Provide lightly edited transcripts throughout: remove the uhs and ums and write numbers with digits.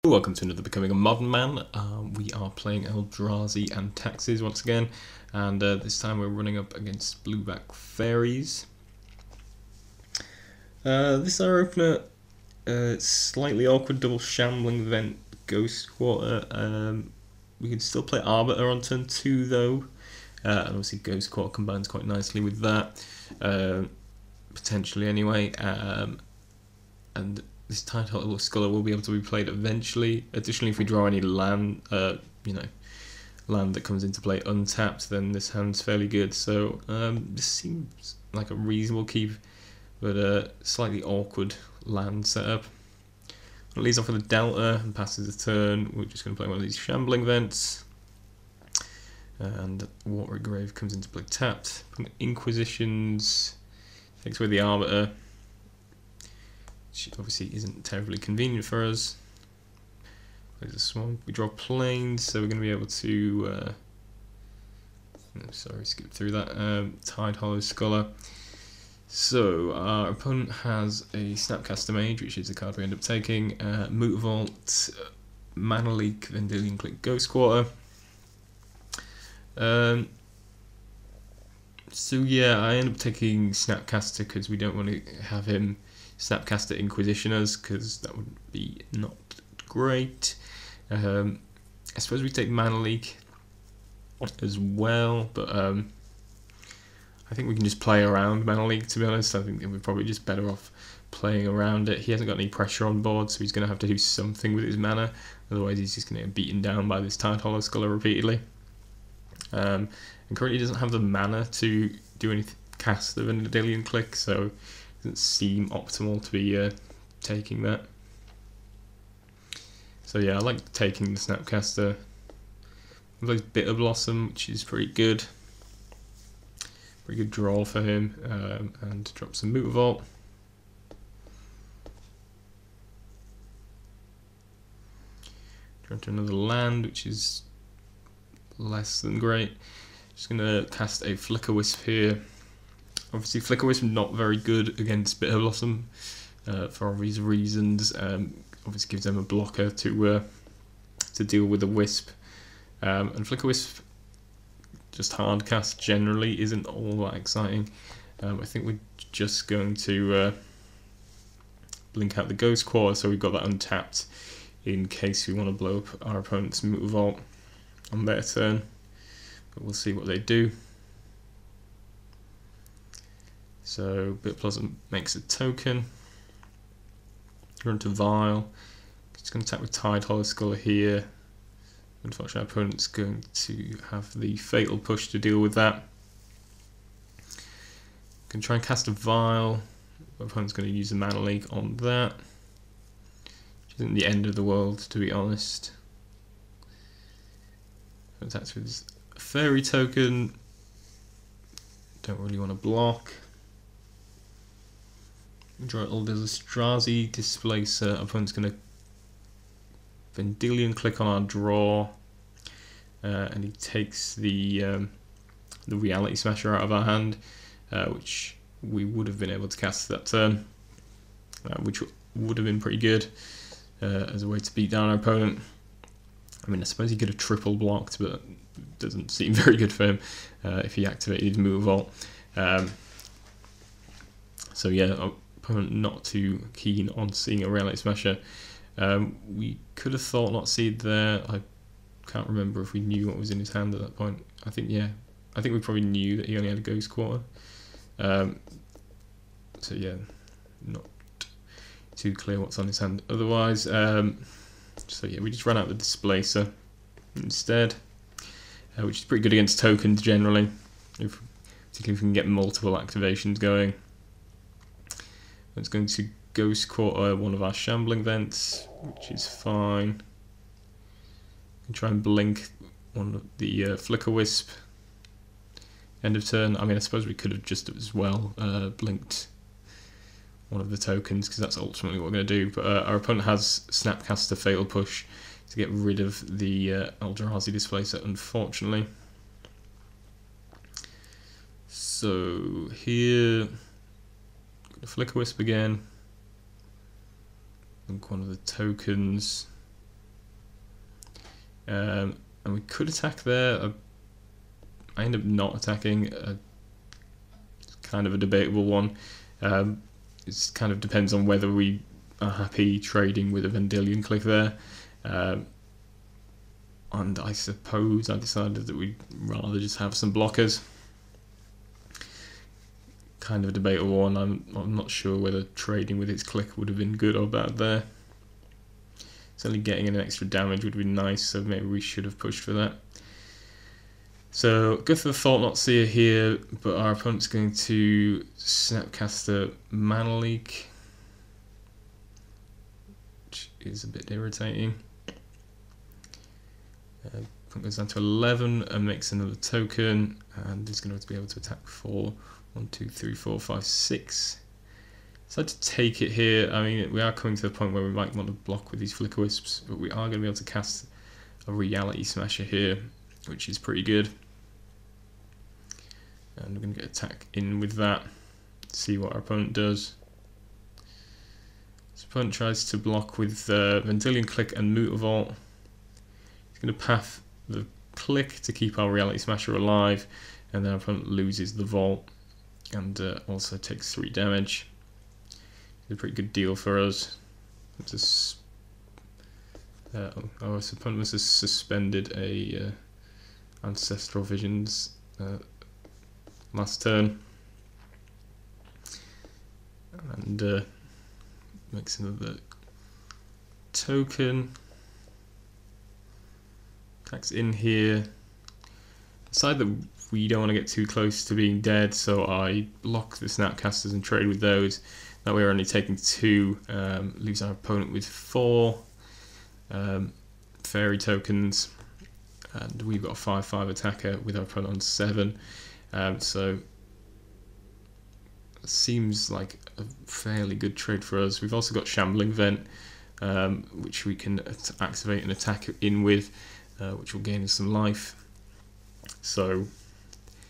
Welcome to another Becoming a Modern Man. We are playing Eldrazi and Taxes once again, and this time we're running up against Blueback Faeries. This is our opener. Slightly awkward double shambling vent Ghost Quarter. We can still play Arbiter on turn 2 though, and obviously Ghost Quarter combines quite nicely with that, potentially anyway. And this Tideholic Scholar will be able to be played eventually. Additionally, if we draw any land, land that comes into play untapped, then this hand's fairly good. So this seems like a reasonable keep, but a slightly awkward land setup. It leads off with a Delta and passes the turn. We're just going to play one of these Shambling Vents. And Watery Grave comes into play tapped. Inquisitions takes away the Arbiter. Which obviously isn't terribly convenient for us. Plays a Swamp. We draw Plains, so we're going to be able to. Skip through that. Tideholic Scholar. So our opponent has a Snapcaster Mage, which is the card we end up taking. Moot Vault, Mana Leak, Vendilion Click, Ghost Quarter. So yeah, I end up taking Snapcaster because we don't want to have him Snapcaster Inquisitioners, because that would be not great. I suppose we take Mana Leak as well, but I think we can just play around Mana Leak, to be honest. I think we're probably just better off playing around it. He hasn't got any pressure on board, so he's going to have to do something with his mana, otherwise he's just going to get beaten down by this Tideholic Scholar repeatedly. And currently he doesn't have the mana to do any cast of an Vendilion Click, so doesn't seem optimal to be taking that. So yeah, I like taking the Snapcaster. He plays Bitter Blossom, which is pretty good. Pretty good draw for him, and drops a Moot Vault. Draw to another land, which is less than great. Just gonna cast a Flicker Wisp here. Obviously, Flicker Wisp not very good against Bitter Blossom for obvious reasons. Obviously, gives them a blocker to deal with the Wisp, and Flicker Wisp just hard cast generally isn't all that exciting. I think we're just going to blink out the Ghost Quarter, so we've got that untapped in case we want to blow up our opponent's Moot Vault on their turn. But we'll see what they do. So Bitter Blossom makes a token. Run to Vial. It's going to attack with Tideholic Scholar here. Unfortunately, our opponent's going to have the Fatal Push to deal with that. Can try and cast a Vial. Our opponent's going to use the Mana Leak on that. Which isn't the end of the world, to be honest. Attacks with a Fairy token. Don't really want to block. Draw Eldrazi, Displacer. Opponent's going to Vendilion Click on our draw, and he takes the Reality Smasher out of our hand, which we would have been able to cast that turn, which would have been pretty good as a way to beat down our opponent. I mean, I suppose he could have triple blocked, but it doesn't seem very good for him if he activated his Moot Vault. So yeah, opponent not too keen on seeing a Reality Smasher. We could have thought not seed there. I can't remember if we knew what was in his hand at that point. I think we probably knew that he only had a Ghost Quarter. So yeah, not too clear what's on his hand otherwise. So yeah, we just ran out the Displacer instead, which is pretty good against tokens generally, particularly if we can get multiple activations going. It's going to Ghost Quarter one of our Shambling Vents, which is fine. We can try and blink one of the Flicker Wisp. End of turn. I mean, I suppose we could have just as well blinked one of the tokens, because that's ultimately what we're going to do. But our opponent has Snapcaster Fatal Push to get rid of the Eldrazi Displacer, unfortunately. So here, Flicker Wisp again. One of the tokens. and we could attack there. I end up not attacking. It's kind of a debatable one. It kind of depends on whether we are happy trading with a Vendilion Click there. And I suppose I decided that we'd rather just have some blockers. Kind of a debatable one. I'm not sure whether trading with its click would have been good or bad there. Certainly getting an extra damage would be nice, so maybe we should have pushed for that. So go for the Thought-Knot Seer here, but our opponent's going to Snapcaster Mana Leak, which is a bit irritating. Opponent goes down to 11 and makes another token, and is going to be able to attack for 1, 2, 3, 4, 5, 6. So to take it here. I mean, we are coming to the point where we might want to block with these Flicker Wisps, but we are going to be able to cast a Reality Smasher here, which is pretty good. And we're going to get attack in with that, see what our opponent does. So opponent tries to block with Vendilion Click and Mutavault. He's going to path the Click to keep our Reality Smasher alive, and then our opponent loses the Vault and also takes 3 damage. It's a pretty good deal for us. Our opponent must have suspended a Ancestral Visions last turn, and makes another token. Attacks in here. Decide that we don't want to get too close to being dead, so I block the Snapcasters and trade with those. That way we're only taking 2, leaves our opponent with 4 fairy tokens, and we've got a 5/5 attacker with our opponent on 7. So it seems like a fairly good trade for us. We've also got Shambling Vent, which we can activate and attack in with, which will gain us some life. So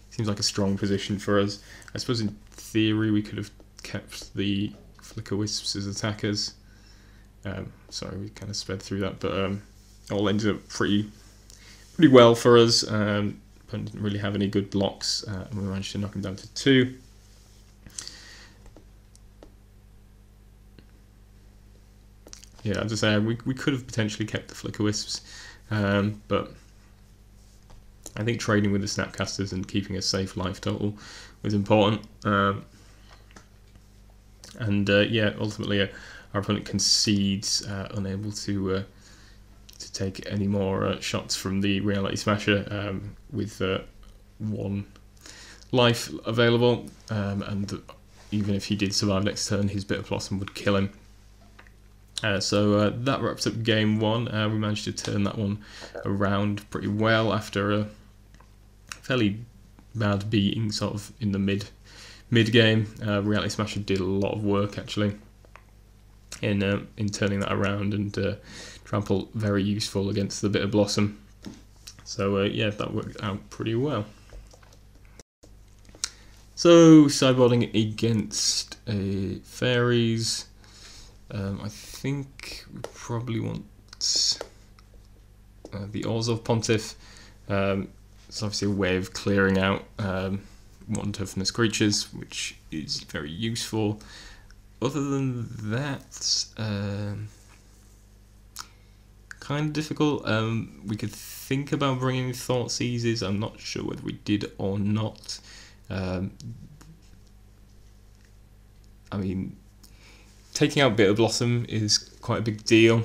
seems like a strong position for us. I suppose in theory we could have kept the Flicker Wisps as attackers. Sorry, we kind of sped through that, but it all ended up pretty well for us. Opponent didn't really have any good blocks, and we managed to knock him down to 2. Yeah, as I say, we could have potentially kept the Flicker Wisps, but I think trading with the Snapcasters and keeping a safe life total was important. Yeah, ultimately our opponent concedes, unable to take any more shots from the Reality Smasher, with 1 life available, and even if he did survive next turn, his Bitter Blossom would kill him. So that wraps up game 1. We managed to turn that one around pretty well after a fairly bad beating sort of in the mid game. Reality Smasher did a lot of work actually in turning that around, and Trample very useful against the Bitter Blossom. So yeah, that worked out pretty well. So sideboarding against a Faeries. I think we probably want the Orzhov Pontiff. It's obviously a way of clearing out 1 toughness creatures, which is very useful. Other than that, kind of difficult. We could think about bringing Thought Seizes. I'm not sure whether we did or not. I mean, taking out Bitter Blossom is quite a big deal,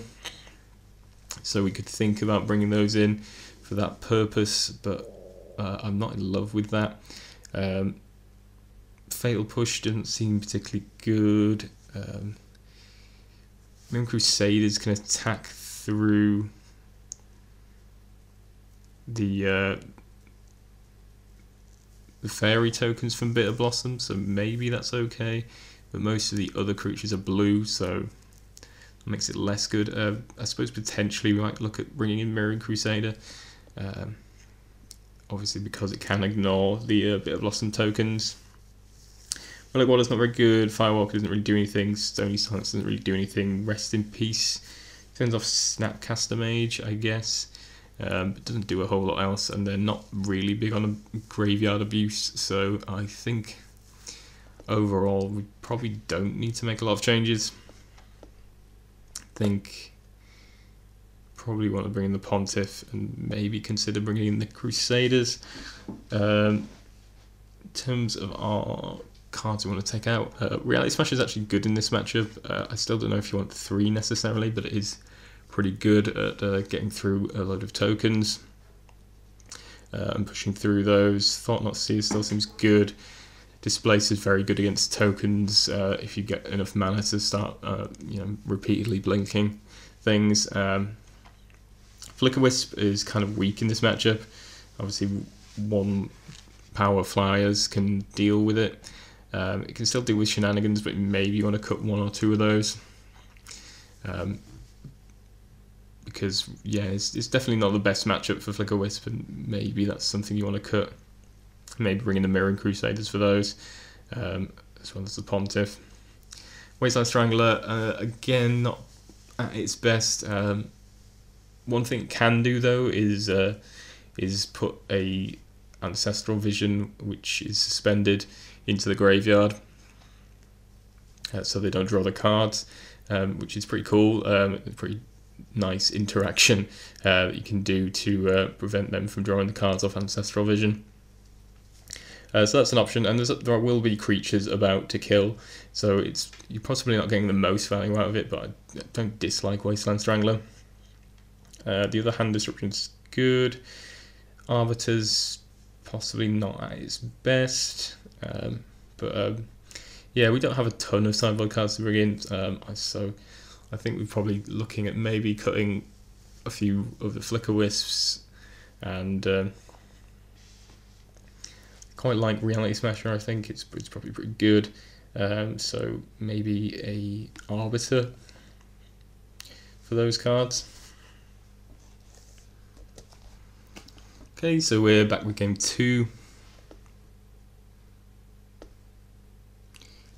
so we could think about bringing those in for that purpose, but I'm not in love with that. Fatal Push doesn't seem particularly good. Moon Crusaders can attack through the fairy tokens from Bitter Blossom, so maybe that's okay. But most of the other creatures are blue, so that makes it less good. I suppose potentially we might look at bringing in Mirroring Crusader, obviously because it can ignore the Bitter Blossom tokens. Relic Water's not very good. Firewalker doesn't really do anything. Stony Silence doesn't really do anything. Rest in Peace turns off Snapcaster Mage, I guess. It doesn't do a whole lot else, and they're not really big on a graveyard abuse, so I think overall we probably don't need to make a lot of changes. I think probably want to bring in the Pontiff and maybe consider bringing in the Crusaders. In terms of our cards we want to take out, Reality Smash is actually good in this matchup. I still don't know if you want 3 necessarily, but it is pretty good at getting through a load of tokens and pushing through those. Thought Not Seer still seems good. Displace is very good against tokens if you get enough mana to start repeatedly blinking things. Flicker Wisp is kind of weak in this matchup. Obviously 1 power flyers can deal with it. It can still deal with shenanigans, but maybe you want to cut 1 or 2 of those. Because yeah, it's definitely not the best matchup for Flicker Wisp, and maybe that's something you want to cut. Maybe bring in the Mirroring Crusaders for those, as well as the Pontiff. Wasteland Strangler, again, not at its best. One thing it can do though is put a Ancestral Vision, which is suspended, into the graveyard, so they don't draw the cards, which is pretty cool. Pretty nice interaction that you can do to prevent them from drawing the cards off Ancestral Vision. So that's an option, and there will be creatures about to kill, so you're possibly not getting the most value out of it, but I don't dislike Wasteland Strangler. The other hand disruption's good. Arbiter's possibly not at its best, but yeah, we don't have a ton of sideboard cards to bring in, so I think we're probably looking at maybe cutting a few of the Flicker Wisps, and quite like Reality Smasher. I think it's probably pretty good, so maybe a Arbiter for those cards. Okay, so we're back with game 2.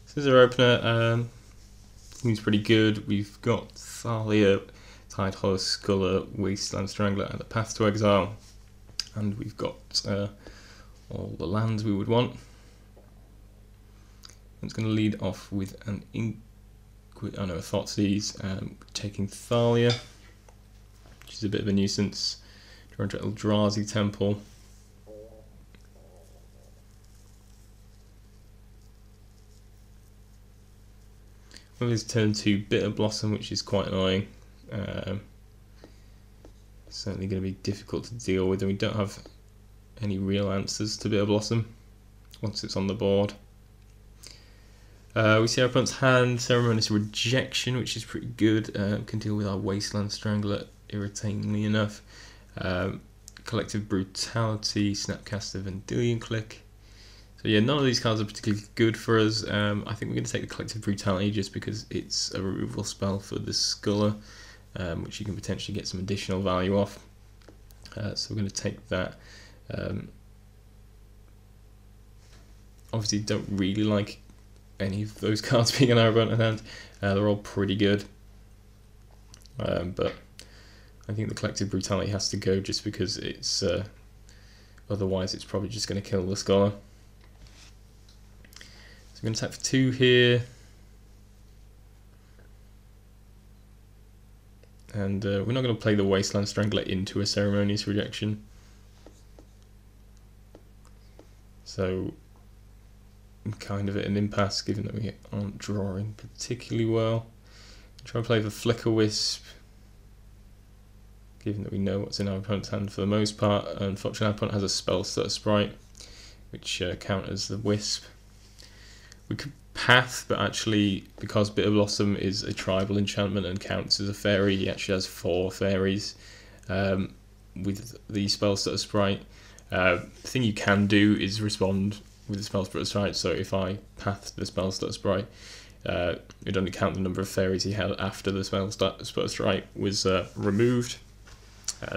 Scissor Opener seems pretty good. We've got Thalia, Tidehollow Sculler, Wasteland Strangler, and the Path to Exile, and we've got all the lands we would want. It's going to lead off with an a Thoughtseize, taking Thalia, which is a bit of a nuisance. Drawing to Eldrazi Temple. Well, it's turn to Bitter Blossom, which is quite annoying. Certainly going to be difficult to deal with, and we don't have any real answers to Bitter Blossom once it's on the board. We see our opponent's hand, Ceremonious Rejection, which is pretty good. Can deal with our Wasteland Strangler irritatingly enough. Collective Brutality, Snapcaster, Vendilion Click. So yeah, none of these cards are particularly good for us. I think we're going to take the Collective Brutality just because it's a removal spell for the Sculler, which you can potentially get some additional value off. So we're going to take that. Obviously don't really like any of those cards being in our opponent's hand. They're all pretty good. But I think the Collective Brutality has to go just because it's otherwise it's probably just going to kill the Scholar. So I'm going to tap for 2 here, and we're not going to play the Wasteland Strangler into a Ceremonious Rejection, so I'm kind of at an impasse given that we aren't drawing particularly well. Try and play the Flicker Wisp, given that we know what's in our opponent's hand for the most part. Unfortunately, our opponent has a Spell Stutter Sprite, which counters the Wisp. We could Path, but actually, because Bitter Blossom is a tribal enchantment and counts as a fairy, he actually has 4 fairies with the Spell Stutter Sprite. The thing you can do is respond with the Spell Stutter Sprite, so if I Path the Spell Stutter Sprite, it'd only count the number of fairies he had after the Spell Stutter Sprite was removed.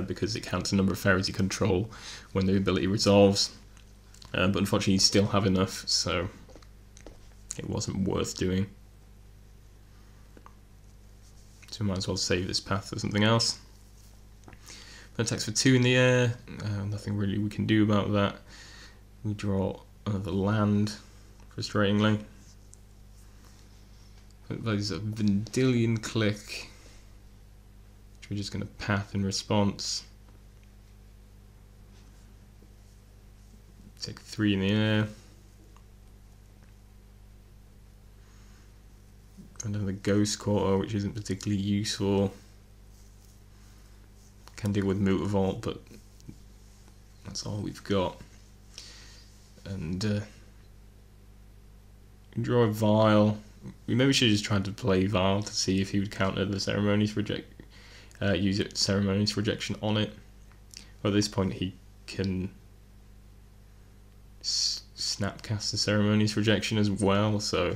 Because it counts the number of fairies you control when the ability resolves, but unfortunately you still have enough, so it wasn't worth doing. So we might as well save this path for something else. Attacks for 2 in the air. Nothing really we can do about that. We draw another land, frustratingly. There's a Vendilion Click, which we're just going to path in response. Take 3 in the air. And then the Ghost Quarter, which isn't particularly useful. Can deal with Mutavault, but that's all we've got. And draw a Vial. We maybe should have just tried to play Vial to see if he would counter the Ceremonious use it Ceremonious Rejection on it. Well, at this point, he can Snapcast the Ceremonious Rejection as well, so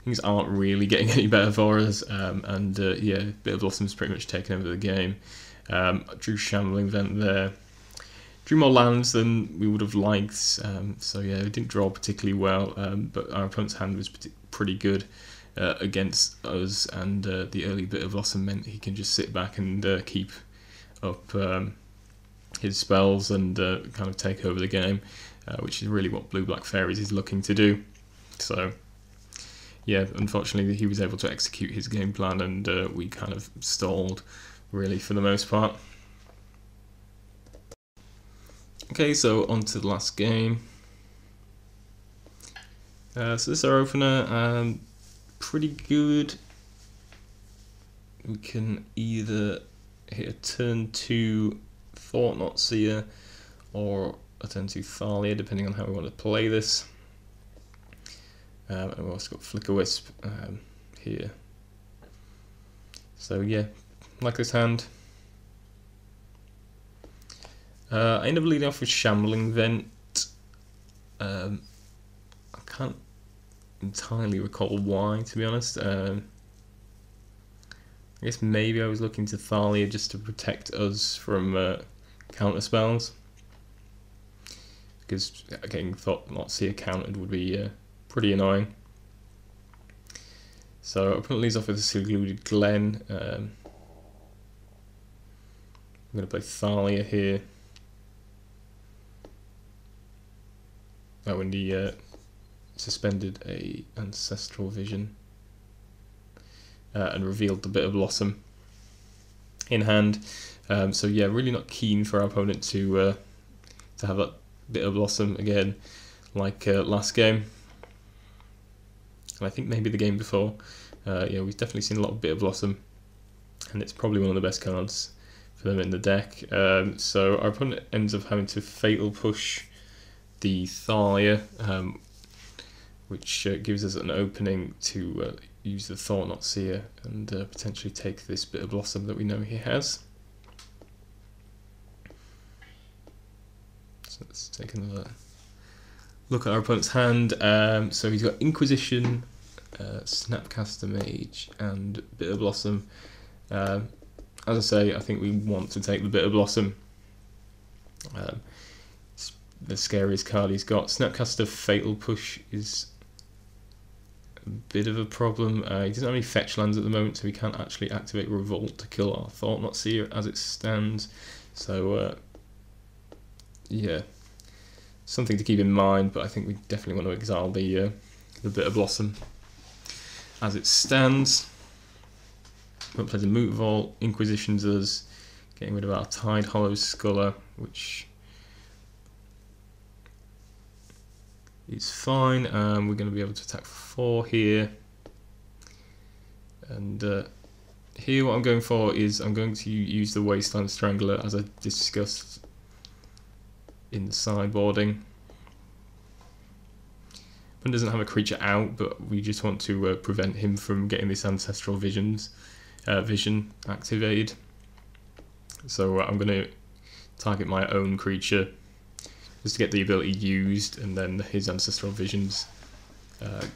things aren't really getting any better for us. Yeah, Bitter Blossom's pretty much taken over the game. I drew Shambling Vent there. Drew more lands than we would have liked, so yeah, it didn't draw particularly well, but our opponent's hand was pretty good against us, and the early Bitter Blossom meant he can just sit back and keep up his spells and kind of take over the game, which is really what Blue-Black Faeries is looking to do. So yeah, unfortunately he was able to execute his game plan, and we kind of stalled really for the most part. Okay, so on to the last game. So this is our opener. Pretty good. We can either hit a turn 2 Thought-Knot Seer or a turn 2 Thalia, depending on how we want to play this. And we've also got Flicker Wisp here. So yeah, like this hand. I end up leading off with Shambling Vent. I can't entirely recall why, to be honest. I guess maybe I was looking to Thalia just to protect us from counter spells, because getting Thought-Knot Seer countered would be pretty annoying. So our opponent leads off with a Secluded Glen. I'm going to play Thalia here. Oh, and he suspended a Ancestral Vision and revealed the Bitter Blossom in hand. So yeah, really not keen for our opponent to have that Bitter Blossom again, like last game, and I think maybe the game before. Yeah, we've definitely seen a lot of Bitter Blossom, and it's probably one of the best cards for them in the deck. So our opponent ends up having to Fatal Push the Thalia, which gives us an opening to use the Thought-Knot Seer and potentially take this Bitter Blossom that we know he has. So let's take another look at our opponent's hand. So he's got Inquisition, Snapcaster Mage, and Bitter Blossom. As I say, I think we want to take the Bitter Blossom. It's the scariest card he's got. Snapcaster Fatal Push is a bit of a problem. He doesn't have any fetch lands at the moment, so he can't actually activate Revolt to kill our Thought-Knot Seer as it stands. So yeah, something to keep in mind, but I think we definitely want to exile the Bitter Blossom as it stands. But plays a Mutavault, Inquisitions us, getting rid of our Tide Hollow Sculler, which is fine. We're going to be able to attack for 4 here. And here what I'm going for is I'm going to use the Wasteland Strangler, as I discussed in the sideboarding. One doesn't have a creature out, but we just want to prevent him from getting this Ancestral Vision activated. So I'm going to target my own creature just to get the ability used, and then his Ancestral Visions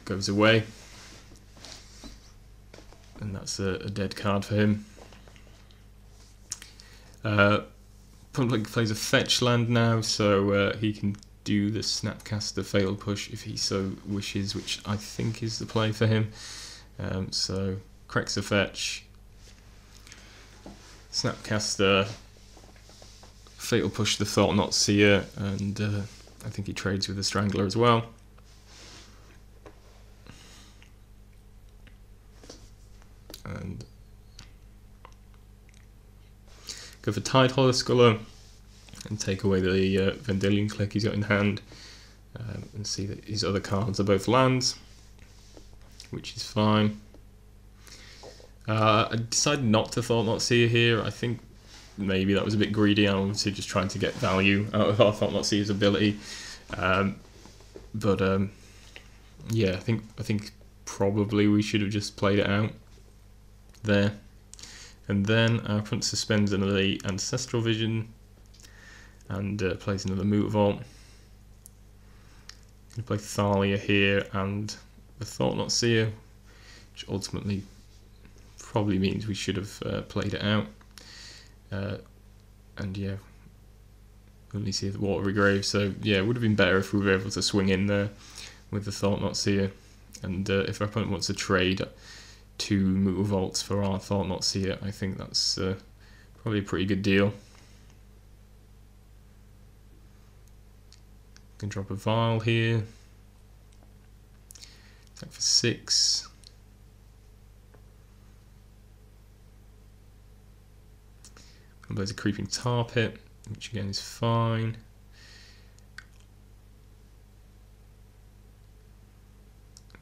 goes away. And that's a dead card for him. Public plays a fetch land now, so he can do the Snapcaster Fatal Push if he so wishes, which I think is the play for him. So corrects a fetch, Snapcaster, Fatal Push the Thought Not Seer, and I think he trades with the Strangler as well. And go for Tidehollow Sculler and take away the Vendilion Click he's got in hand, and see that his other cards are both lands, which is fine. I decided not to Thought Not Seer here. I think maybe that was a bit greedy. I'm obviously just trying to get value out of our Thought Not Seer's ability. Yeah, I think probably we should have just played it out there. And then our opponent suspends another Ancestral Vision and plays another Mutavault. Going to play Thalia here and the Thought Not Seer, which ultimately probably means we should have played it out. And yeah, only see the Watery Grave, so yeah, it would have been better if we were able to swing in there with the Thought Not Seer. And if our opponent wants to trade 2 Mutavaults for our Thought Not Seer, I think that's probably a pretty good deal. Can drop a Vial here. Attack for 6. And there's a Creeping Tar Pit, which again is fine.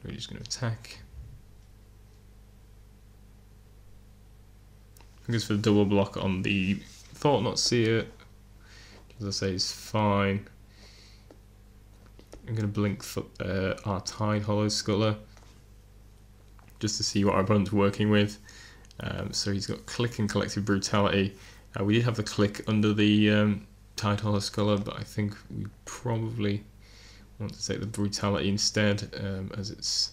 We're just going to attack. I guess for the double block on the Thought Not Seer, as I say, is fine. I'm going to blink for our Tidehollow Sculler just to see what our opponent's working with. So he's got Click and Collective Brutality. We did have the Click under the Tidehollow Sculler, but I think we probably want to take the Brutality instead, as it's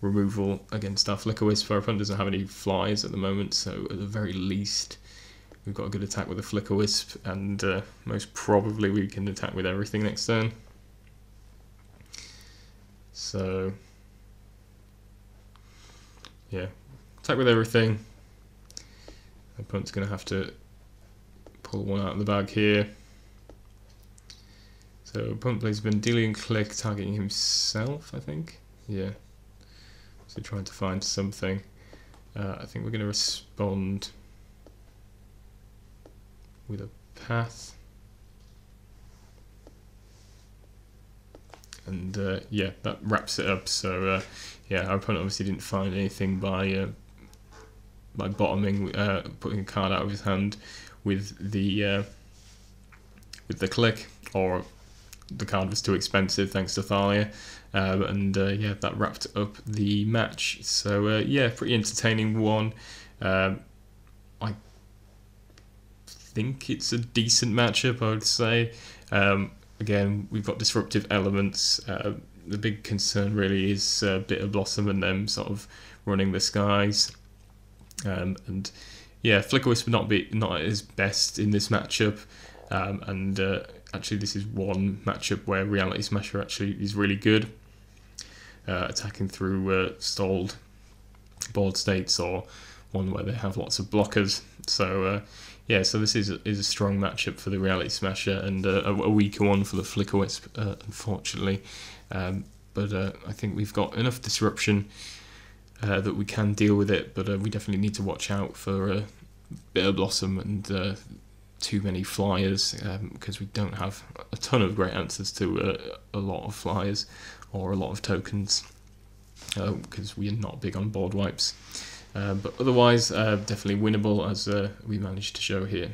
removal against our Flickerwisp. Our opponent doesn't have any flies at the moment, so at the very least we've got a good attack with the Flickerwisp, and most probably we can attack with everything next turn. So yeah, attack with everything. The opponent's going to have to pull one out of the bag here. So opponent plays Vendilion Click, targeting himself, I think. Yeah. So trying to find something. I think we're going to respond with a Path. And yeah, that wraps it up. So yeah, our opponent obviously didn't find anything by bottoming, putting a card out of his hand with the Click, or the card was too expensive thanks to Thalia. And yeah, that wrapped up the match. So yeah, pretty entertaining one. I think it's a decent matchup, I would say. Again, we've got disruptive elements. The big concern really is Bitter Blossom and them sort of running the skies. And yeah, Flickerwisp not at his best in this matchup. And actually, this is one matchup where Reality Smasher actually is really good, attacking through stalled board states, or one where they have lots of blockers. So yeah, so this is a strong matchup for the Reality Smasher, and a weaker one for the Flickerwisp, unfortunately. But I think we've got enough disruption that we can deal with it, but we definitely need to watch out for Bitter Blossom and too many flyers, because we don't have a ton of great answers to a lot of flyers or a lot of tokens, because we are not big on board wipes. But otherwise, definitely winnable, as we managed to show here.